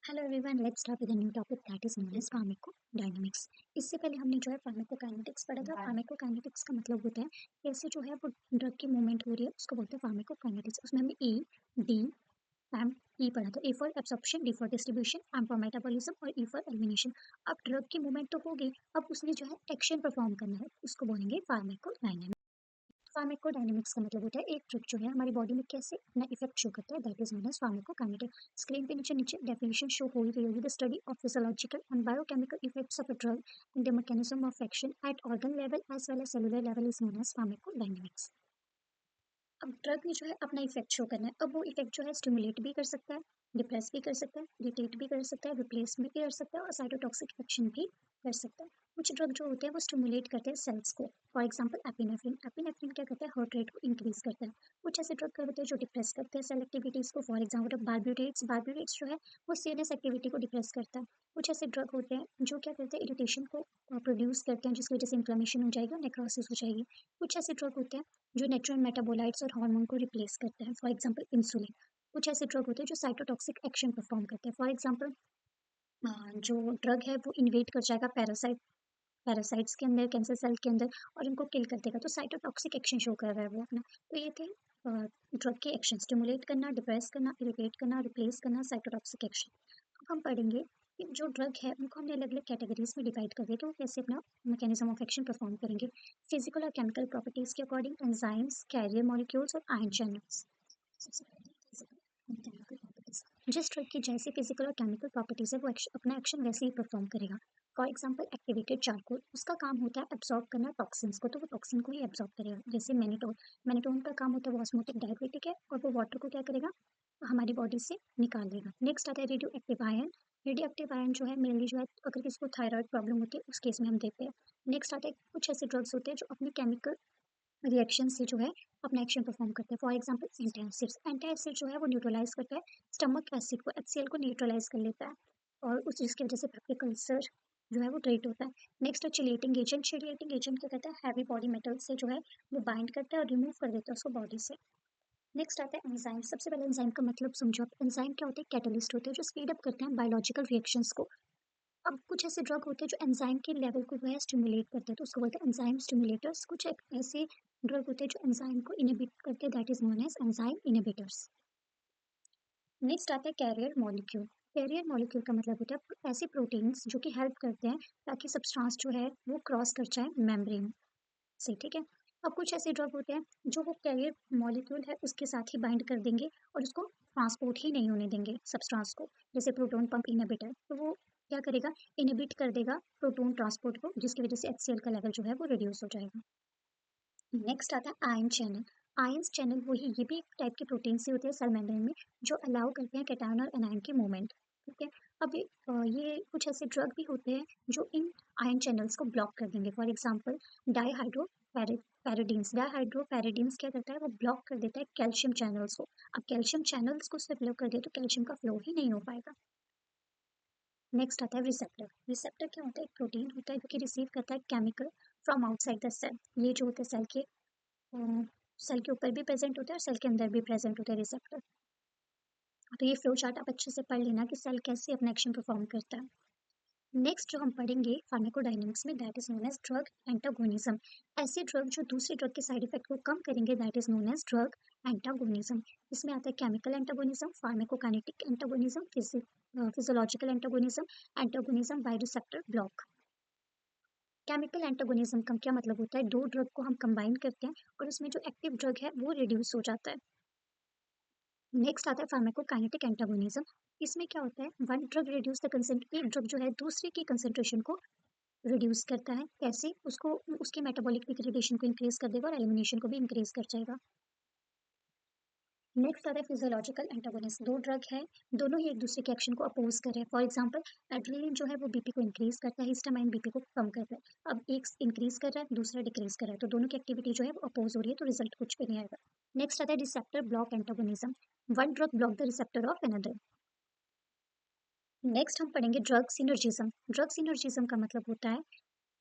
Hello everyone, let's start with a new topic that is known as pharmacodynamics. इससे पहले हमने जो है फार्माकोकाइनेटिक्स पढ़ा था। फार्माकोकाइनेटिक्स का मतलब होता है कैसे जो है वो ड्रग की मूवमेंट हो रही है, उसको बोलते हैं फार्माकोकाइनेटिक्स। उसमें हमने ई, डी, एम, ई पढ़ा था। A for absorption, D for distribution, M for metabolism और ई फॉर एलिमिनेशन। अब ड्रग की मूवमेंट तो हो गई, अब उसने जो है एक्शन परफॉर्म करना है, उसको बोलेंगे फार्माकोडायनामिक्स। फार्माकोडायनामिक्स का मतलब होता है एक ड्रग जो है हमारी बॉडी में कैसे अपना इफेक्ट शो करता है, that is known as pharmacokinetic. Screen पे नीचे नीचे डेफिनेशन शो हो रही होगी, the study of physiological and biochemical effects of a drug in the mechanism of action at organ level as well as cellular level is known as pharmacodynamics. अब drug ने जो है अपना इफेक्ट शो करना है। अब वो इफेक्ट जो है स्टिमुलेट भी कर सकता है, डिप्रेस भी कर सकता है, इरिटेट भी कर सकता है, रिप्लेस भी कर सकता है और साइटोटॉक्सिक एक्शन भी कर सकता है। कुछ ड्रग जो होते हैं वो स्टिमुलेट करते हैं सेल्स को। For example epinephrine. एपिनेफ्रिन क्या करता है, हार्ट रेट को इंक्रीज करता है। कुछ ऐसे ड्रग होते हैं जो डिप्रेस करते हैं सेल एक्टिविटीज को। For example barbiturates. बार्बिट्रेट्स जो है वो सीएनएस एक्टिविटी को डिप्रेस करता है। कुछ ऐसे ड्रग होते हैं जो क्या करते हैं, इरिटेशन को प्रोड्यूस करते हैं, जिसकी वजह से इन्फ्लेमेशन हो जाएगी और नेक्रोसिस हो जाएगी। कुछ ऐसे ड्रग होते हैं जो नेचुरल मेटाबोलाइट्स और हार्मोन को रिप्लेस करते हैं, फॉर एग्जांपल इंसुलिन। कुछ ऐसे ड्रग होते हैं जो साइटोटॉक्सिक एक्शन परफॉर्म करते हैं, फॉर एग्जांपल जो ड्रग है वो इन्वेट कर जाएगा पैरासाइट्स के अंदर, कैंसर सेल के अंदर, और इनको किल कर देगा, तो साइटोटॉक्सिक एक्शन शो कर रहा है वो अपना। तो ये थे ड्रग के एक्शन, स्टिमुलेट करना, डिप्रेस करना, इरिटेट करना, रिप्लेस करना, साइटोटॉक्सिक एक्शन। अब हम पढ़ेंगे कि जो ड्रग है उनको हमने अलग अलग कैटेगरीज में डिवाइड कर दिया कि वो कैसे अपना मैकेनिज्म ऑफ एक्शन परफॉर्म करेंगे, फिजिकल और केमिकल प्रॉपर्टीज के अकॉर्डिंग, एंजाइम्स, कैरियर मॉलिक्यूल्स और आयन चैनल्स। सबसे पहले फिजिकल एंड केमिकल प्रॉपर्टीज। जिस ड्रग की जैसी फिजिकल और केमिकल प्रॉपर्टीज है वो अपना एक्शन वैसे ही परफॉर्म करेगा। फॉर एग्जाम्पल एक्टिवेटेड चारकोल, उसका काम होता है एब्जॉर्ब करना टॉक्सिन्स को, तो वो टॉक्सिन को ही एब्जॉर्ब करेगा। जैसे मैनिटोल, मैनिटोल का काम होता है वो ऑस्मोटिक डायरेटिक है और वो वाटर को क्या करेगा, हमारी बॉडी से निकाल देगा। नेक्स्ट आता है radio active ion. Radio active ion जो है मेनली जो है अगर किसी को थायराइड प्रॉब्लम होती है उस केस में हम देते हैं। नेक्स्ट आता है कुछ ऐसे ड्रग्स होते हैं जो अपने केमिकल रिएक्शन से जो है अपना एक्शन परफॉर्म करते हैं। For example antacids. एंटासिड जो है वो न्यूट्रलाइज करता है स्टमक एसिड को, एचसीएल को न्यूट्रलाइज कर लेता है और उस जिसकी वजह से पेप्टिक अल्सर जो है वो ट्रीट होता है। नेक्स्ट है चिलेटिंग एजेंट। चिलेटिंग एजेंट क्या कहता है, हैवी बॉडी मेटल से जो है वो बाइंड करता है और रिमूव कर देता है उसको बॉडी से। नेक्स्ट आता है एंजाइम। सबसे पहले एंजाइम का मतलब समझो आप। एंजाइम क्या होते हैं, कैटलिस्ट होते हैं जो स्पीड अप करते हैं बायोलॉजिकल रिएक्शंस को। अब कुछ ऐसे ड्रग होते हैं जो एंजाइम के लेवल को जो है स्टिमुलेट करते हैं, तो उसको बोलते हैं एंजाइम स्टिमुलेटर्स। कुछ एक ऐसे ड्रग होते हैं जो एंजाइम को इनहिबिट करते हैं, that is known as enzyme inhibitors. Next आता है कैरियर मॉलिक्यूल। कैरियर मॉलिक्यूल का मतलब होता है ऐसे प्रोटीन्स जो कि हेल्प करते हैं ताकि सब्सटेंस जो है वो क्रॉस कर जाए मेम्ब्रेन से, ठीक है। अब कुछ ऐसे ड्रग होते हैं जो वो कैरियर मॉलिक्यूल है उसके साथ ही बाइंड कर देंगे और उसको ट्रांसपोर्ट ही नहीं होने देंगे सब्सटेंस को, जैसे प्रोटॉन पंप इनहिबिटर, तो वो क्या करेगा, इनहिबिट कर देगा प्रोटॉन ट्रांसपोर्ट को, जिसकी वजह से एचसीएल का लेवल जो है वो रिड्यूस हो जाएगा। नेक्स्ट आता है आयन चैनल। आयंस चैनल वही, ये भी एक टाइप के प्रोटीन से होते हैं सेल मेम्ब्रेन में जो अलाउ करते हैं कैटायन और एनायन की मूवमेंट, ठीक है। अब ये कुछ ऐसे ड्रग भी होते हैं जो इन आयन चैनल्स को ब्लॉक कर देंगे। For example डाईहाइड्रोपैरिडीन्स। डाईहाइड्रोपैरिडीन्स क्या करता है, वो ब्लॉक कर देता है कैल्शियम चैनल्स को। अब कैल्शियम चैनल्स को सिर्फ ब्लॉक कर दिया तो कैल्शियम का फ्लो ही नहीं हो पाएगा। नेक्स्ट आता है रिसेप्टर। रिसेप्टर क्या होता है, एक प्रोटीन होता है जो कि रिसीव करता है chemical from outside the cell. ये जो होते हैं सेल के ऊपर भी प्रेजेंट होता है और सेल के अंदर भी प्रेजेंट होता है रिसेप्टर। तो ये फ्लो चार्ट आप अच्छे से पढ़ लेना कि सेल कैसे अपना एक्शन परफॉर्म करता है। नेक्स्ट जो हम पढ़ेंगे फार्माकोडायनामिक्स में, that is known as drug antagonism. ऐसे ड्रग जो दूसरे ड्रग के साइड इफेक्ट को कम करेंगे, that is known as drug antagonism. इसमें आता है chemical antagonism, pharmacokinetic antagonism, physiological antagonism, antagonism by receptor block. Chemical antagonism का क्या मतलब होता है, दो ड्रग को हम कंबाइन करते हैं और उसमें जो एक्टिव ड्रग है वो रिड्यूस हो जाता है। नेक्स्ट आता है फार्माकोकाइनेटिक एंटागोनिज्म। इसमें क्या होता है, one drug reduce the consent, एक ड्रग जो है दूसरे की कंसेंट्रेशन को रिड्यूस करता है, कैसे, उसको उसके मेटाबॉलिक डिग्रेडेशन को इंक्रीज कर देगा और एलिमिनेशन को भी इंक्रीज कर जाएगा। नेक्स्ट आता है फिजियोलॉजिकल एंटागोनिस्ट। दो ड्रग है, दोनों ही एक दूसरे के एक्शन को अपोज कर रहे हैं। फॉर एग्जांपल एड्रेनलिन जो है वो बीपी को इंक्रीज करता है, हिस्टामाइन बीपी को कम करता है। अब एक इंक्रीज कर रहा है दूसरा डिक्रीज कर रहा है, तो दोनों की एक्टिविटी जो है वो अपोज हो रही है, तो रिजल्ट कुछ भी नहीं आएगा। नेक्स्ट आता है receptor block antagonism. One drug block the receptor of another. Next हम पढ़ेंगे ड्रग सिनर्जिज्म। ड्रग सिनर्जिज्म का मतलब होता है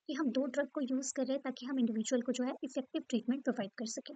कि हम दो ड्रग को यूज कर रहे हैं ताकि हम इंडिविजुअल को जो है इफेक्टिव ट्रीटमेंट प्रोवाइड कर सकें।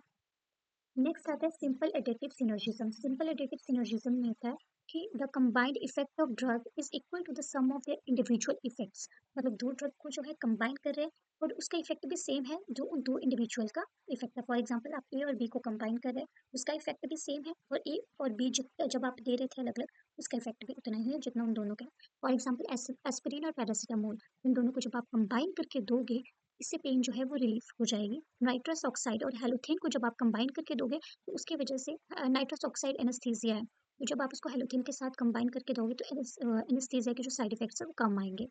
नेक्स्ट आता है simple additive synergism. Simple additive synergism में होता है कि the combined effect of drug is equal to the sum of their individual effects. मतलब दो ड्रग को जो है कंबाइन कर रहे हैं और उसका इफेक्ट भी सेम है जो उन दो इंडिविजुअल का इफेक्ट है। फॉर एग्जांपल आप ए और बी को कंबाइन कर रहे हैं, उसका इफेक्ट भी सेम है, और ए और बी जब आप दे रहे थे अलग अलग, उसका इफेक्ट भी उतना ही है जितना उन दोनों का है। फॉर एग्जाम्पल एस्पिरिन और पैरासीटामोल, इन दोनों को जब आप कंबाइन करके दोगे, इससे पेन जो है वो रिलीफ हो जाएगी। नाइट्रस ऑक्साइड और हेलोथेन को जब आप कंबाइन करके दोगे तो उसकी वजह से नाइट्रस ऑक्साइड एनेस्थीसिया है, तो जब आप इसको हेलोथिन के साथ कंबाइन करके दोगे तो एनेस्थीसिया के जो साइड इफेक्ट्स है वो कम आएंगे।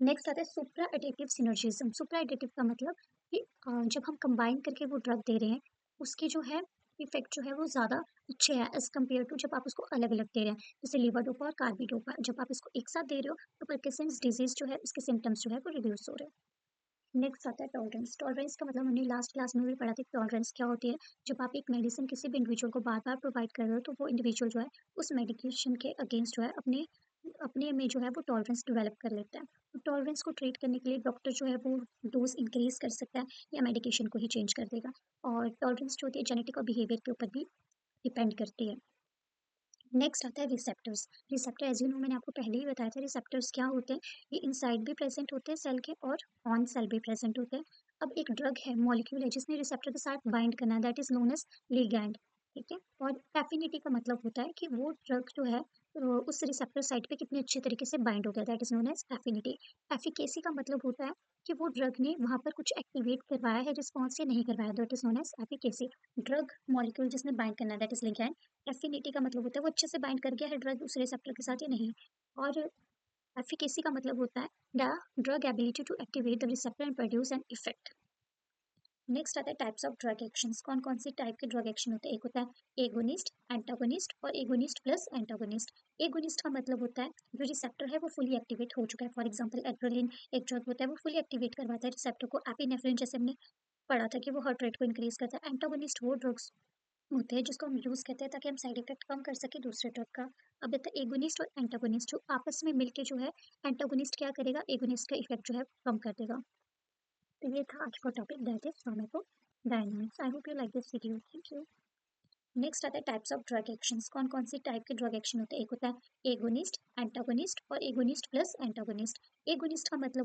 नेक्स्ट आता है सुप्रा एडिटिव सिनर्जिज्म। सुप्रा एडिटिव का मतलब कि जब हम कंबाइन करके वो ड्रग दे रहे हैं, उसके जो है इफेक्ट जो है वो ज़्यादा अच्छे हैं एज कम्पेयर टू जब आप उसको अलग अलग दे रहे हैं, जैसे लीवाडोपा और कार्बिडोपा। जब आप इसको एक साथ दे रहे हो तो पार्किंसंस डिजीज जो है उसके सिम्टम्स जो है वो रिड्यूस हो रहे हैं। नेक्स्ट आता है टॉलरेंस। टॉलरेंस का मतलब हमने लास्ट क्लास में भी पढ़ा था कि टॉलरेंस क्या होती है। जब आप एक मेडिसिन किसी भी इंडिविजुअल को बार बार प्रोवाइड कर रहे हो तो वो इंडिविजुअल जो है उस मेडिकेशन के अगेंस्ट जो है अपने अपने में जो है वो टॉलरेंस डेवलप कर लेता है। तो टॉलरेंस को ट्रीट करने के लिए डॉक्टर जो है वो डोज इंक्रीज कर सकता है या मेडिकेशन को ही चेंज कर देगा। और टॉलरेंस जो होती है जेनेटिक और बिहेवियर के ऊपर भी डिपेंड करती है। नेक्स्ट आता है receptors. Receptor as you know, मैंने आपको पहले ही बताया था रिसेप्टर्स क्या होते हैं। ये इनसाइड भी प्रेजेंट होते हैं सेल के और ऑन सेल भी प्रेजेंट होते हैं। अब एक ड्रग है, मॉलिक्यूल है जिसने रिसेप्टर के साथ बाइंड करना है, that is known as ligand. ठीक है। और एफिनिटी का मतलब होता है कि वो ड्रग जो है उस रिसेप्टर साइट पे कितने अच्छे तरीके से बाइंड हो गया, that is known as affinity. Efficacy का मतलब होता है कि वो ड्रग ने वहां पर कुछ एक्टिवेट करवाया है रिस्पॉन्स या नहीं करवाया, that is known as efficacy. Drug molecule जिसने बाइंड करना है दैट इज लिगैंड। एफिनिटी का मतलब होता है वो अच्छे से बाइंड कर गया है ड्रग उस रिसेप्टर के साथ या नहीं। और एफिकेसी का मतलब होता है the drug ability to activate the receptor and produce an effect. Next आता है टाइप्स ऑफ ड्रग एक्शंस। कौन कौन सी टाइप के ड्रग एक्शन होते हैं। एक होता है एगोनिस्ट, एंटागोनिस्ट और एगोनिस्ट प्लस एंटागोनिस्ट। एगोनिस्ट का मतलब होता है जो रिसेप्टर है वो फुली एक्टिवेट हो चुका है। फॉर एग्जांपल एड्रेनलिन एक ड्रग होता है वो फुली एक्टिवेट करवाता है रिसेप्टर को। एपिनेफ्रिन जैसे हमने पढ़ा था कि वो हार्ट रेट को इंक्रीज करता है। एंटागोनिस्ट वो ड्रग्स होते हैं जिसको हम यूज करते हैं ताकि हम साइड इफेक्ट कम कर सके दूसरे ड्रग का। अब आता है एगोनिस्ट और एंटागोनिस्ट जो आपस में मिलके जो है, एंटागोनिस्ट क्या करेगा, एगोनिस्ट का इफेक्ट जो है कम कर देगा। तो ये था आज का topic, that is pharmacodynamics. I hope you like this video, thank you. Next आता है टाइप्स ऑफ ड्रग एक्शंस। कौन कौन सी टाइप के ड्रग एक्शन होते हैं। एक होता है एगोनिस्ट, एंटागोनिस्ट और एगोनिस्ट प्लस एंटागोनिस्ट। एगोनिस्ट का मतलब